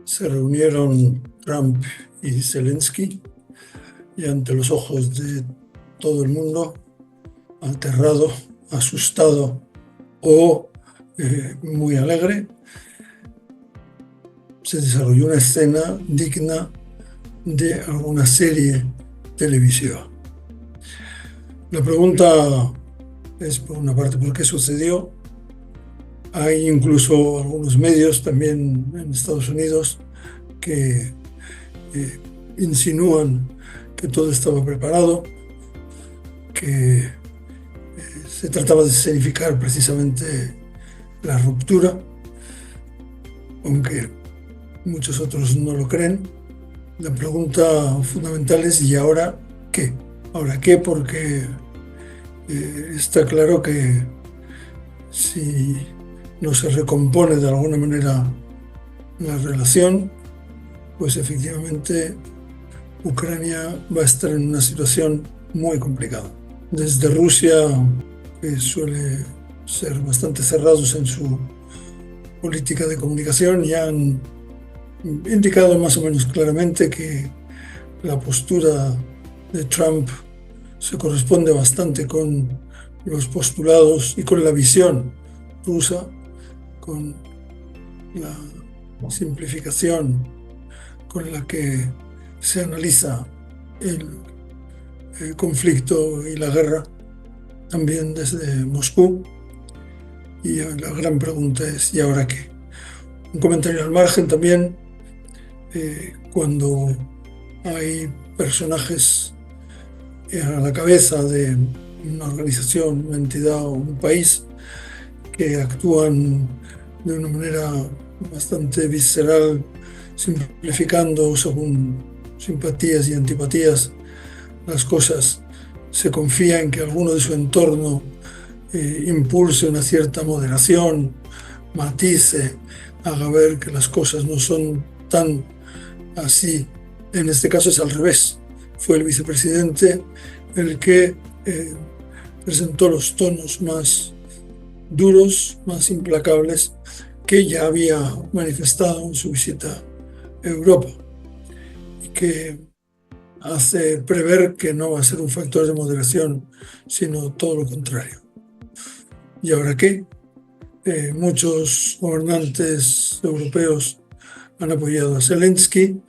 Se reunieron Trump y Zelensky y ante los ojos de todo el mundo, aterrado, asustado o muy alegre, se desarrolló una escena digna de alguna serie televisiva. La pregunta es, por una parte, ¿por qué sucedió? Hay incluso algunos medios también en Estados Unidos que insinúan que todo estaba preparado, que se trataba de escenificar precisamente la ruptura, aunque muchos otros no lo creen. La pregunta fundamental es ¿y ahora qué? ¿Ahora qué? Porque está claro que si no se recompone de alguna manera la relación, pues efectivamente Ucrania va a estar en una situación muy complicada. Desde Rusia, que suele ser bastante cerrados en su política de comunicación, ya han indicado más o menos claramente que la postura de Trump se corresponde bastante con los postulados y con la visión rusa, con la simplificación con la que se analiza el conflicto y la guerra, también desde Moscú. Y la gran pregunta es, ¿y ahora qué? Un comentario al margen también, cuando hay personajes a la cabeza de una organización, una entidad o un país que actúan de una manera bastante visceral, simplificando según simpatías y antipatías las cosas, se confía en que alguno de su entorno impulse una cierta moderación, matice, haga ver que las cosas no son tan así. En este caso es al revés. Fue el vicepresidente el que presentó los tonos más duros, más implacables, que ya había manifestado en su visita a Europa y que hace prever que no va a ser un factor de moderación, sino todo lo contrario. ¿Y ahora qué? Muchos gobernantes europeos han apoyado a Zelensky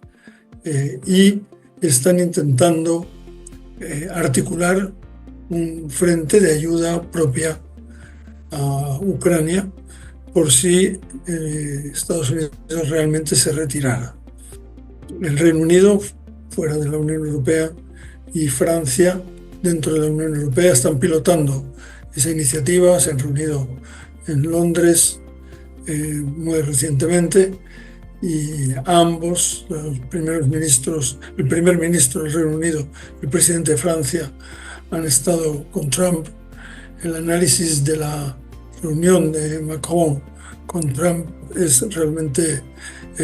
y están intentando articular un frente de ayuda propia a Ucrania por si Estados Unidos realmente se retirara. El Reino Unido, fuera de la Unión Europea, y Francia, dentro de la Unión Europea, están pilotando esa iniciativa. Se han reunido en Londres muy recientemente y ambos, los primeros ministros, el primer ministro del Reino Unido y el presidente de Francia, han estado con Trump. El análisis de la reunión de Macron con Trump es realmente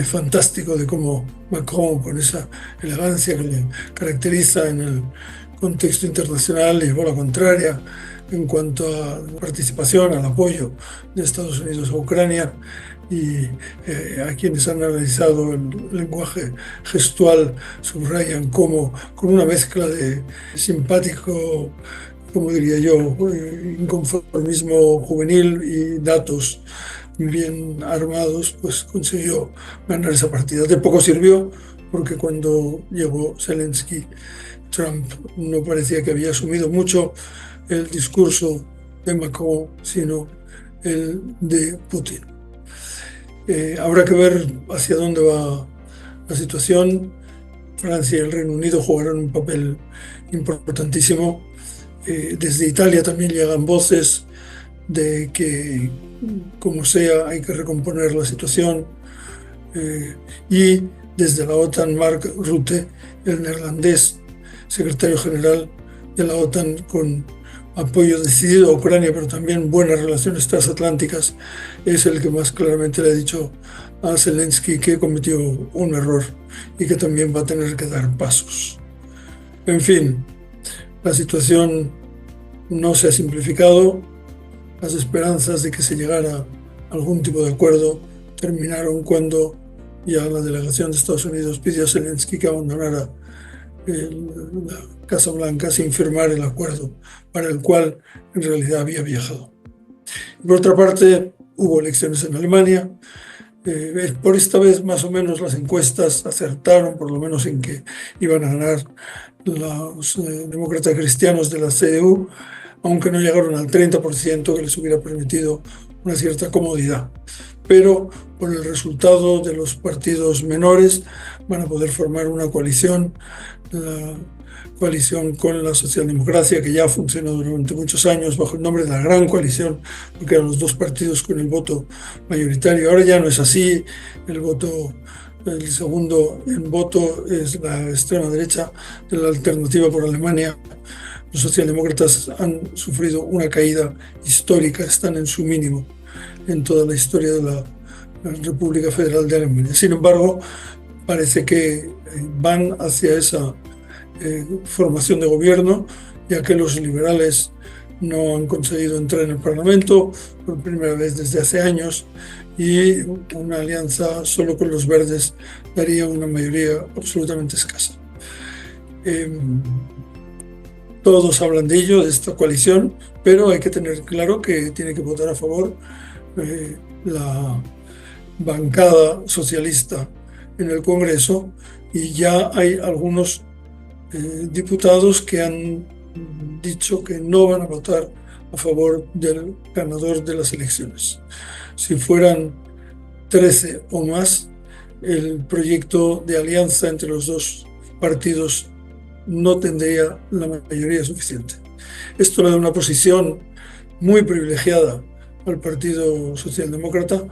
fantástico, de cómo Macron, con esa elegancia que le caracteriza en el contexto internacional, llevó la contraria en cuanto a la participación, al apoyo de Estados Unidos a Ucrania. Y a quienes han analizado el lenguaje gestual subrayan cómo, con una mezcla de simpático, como diría yo, inconformismo juvenil y datos bien armados, pues consiguió ganar esa partida. De poco sirvió, porque cuando llegó Zelensky, Trump no parecía que había asumido mucho el discurso de Macron, sino el de Putin. Habrá que ver hacia dónde va la situación. Francia y el Reino Unido jugarán un papel importantísimo. Desde Italia también llegan voces de que, como sea, hay que recomponer la situación. Y desde la OTAN, Mark Rutte, el neerlandés secretario general de la OTAN, con apoyo decidido a Ucrania, pero también buenas relaciones transatlánticas, es el que más claramente le ha dicho a Zelensky que cometió un error y que también va a tener que dar pasos. En fin, la situación no se ha simplificado. Las esperanzas de que se llegara a algún tipo de acuerdo terminaron cuando ya la delegación de Estados Unidos pidió a Zelensky que abandonara la Casa Blanca sin firmar el acuerdo para el cual en realidad había viajado. Por otra parte, hubo elecciones en Alemania. Por esta vez, más o menos, las encuestas acertaron, por lo menos en que iban a ganar los demócratas cristianos de la CDU, aunque no llegaron al 30%, que les hubiera permitido una cierta comodidad. Pero por el resultado de los partidos menores van a poder formar una coalición, la coalición con la socialdemocracia, que ya funcionó durante muchos años bajo el nombre de la Gran Coalición, porque eran los dos partidos con el voto mayoritario. Ahora ya no es así. El segundo en voto es la extrema derecha de la Alternativa por Alemania. Los socialdemócratas han sufrido una caída histórica, están en su mínimo en toda la historia de la República Federal de Alemania. Sin embargo, parece que van hacia esa formación de gobierno, ya que los liberales no han conseguido entrar en el Parlamento por primera vez desde hace años, y una alianza solo con los verdes daría una mayoría absolutamente escasa. Todos hablan de ello, de esta coalición, pero hay que tener claro que tiene que votar a favor la bancada socialista en el Congreso, y ya hay algunos diputados que han dicho que no van a votar a favor del ganador de las elecciones. Si fueran 13 o más, el proyecto de alianza entre los dos partidos no tendría la mayoría suficiente. Esto le da una posición muy privilegiada al Partido Socialdemócrata.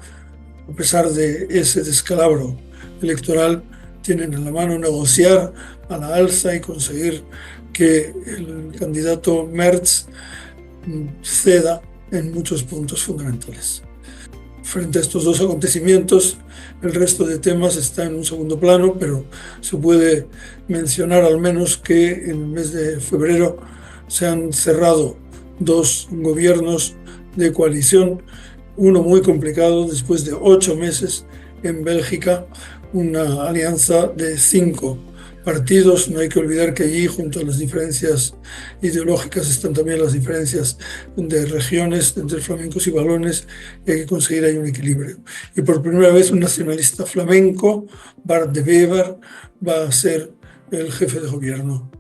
A pesar de ese descalabro electoral, tienen en la mano negociar a la alza y conseguir que el candidato Merz ceda en muchos puntos fundamentales. Frente a estos dos acontecimientos, el resto de temas está en un segundo plano, pero se puede mencionar al menos que en el mes de febrero se han cerrado dos gobiernos de coalición, uno muy complicado después de 8 meses en Bélgica, una alianza de 5 partidos. No hay que olvidar que allí, junto a las diferencias ideológicas, están también las diferencias de regiones entre flamencos y valones, y hay que conseguir ahí un equilibrio. Y por primera vez un nacionalista flamenco, Bart de Wever, va a ser el jefe de gobierno.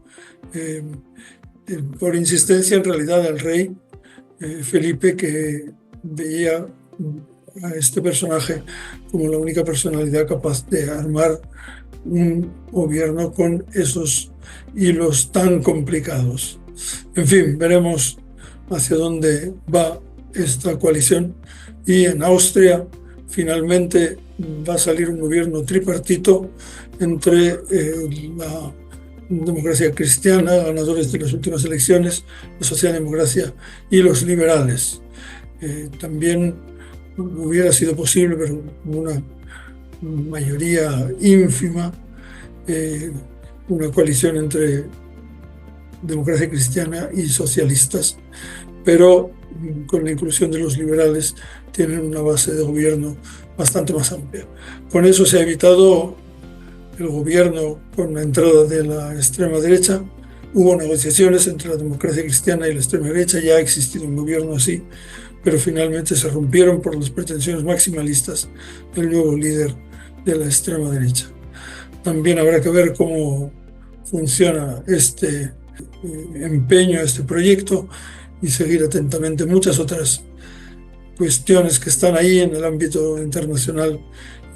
Por insistencia, en realidad, del rey Felipe, que veía a este personaje como la única personalidad capaz de armar un gobierno con esos hilos tan complicados. En fin, veremos hacia dónde va esta coalición. Y en Austria finalmente va a salir un gobierno tripartito entre la democracia cristiana, ganadores de las últimas elecciones, la socialdemocracia y los liberales. También hubiera sido posible, pero una mayoría ínfima, una coalición entre democracia cristiana y socialistas, pero con la inclusión de los liberales tienen una base de gobierno bastante más amplia. Con eso se ha evitado el gobierno con la entrada de la extrema derecha. Hubo negociaciones entre la democracia cristiana y la extrema derecha, ya ha existido un gobierno así, pero finalmente se rompieron por las pretensiones maximalistas del nuevo líder de la extrema derecha. También habrá que ver cómo funciona este empeño, este proyecto, y seguir atentamente muchas otras cuestiones que están ahí en el ámbito internacional,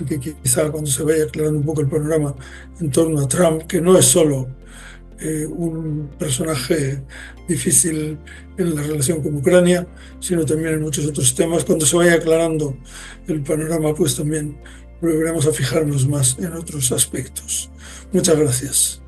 y que quizá cuando se vaya aclarando un poco el panorama en torno a Trump, que no es solo un personaje difícil en la relación con Ucrania, sino también en muchos otros temas. Cuando se vaya aclarando el panorama, pues también volveremos a fijarnos más en otros aspectos. Muchas gracias.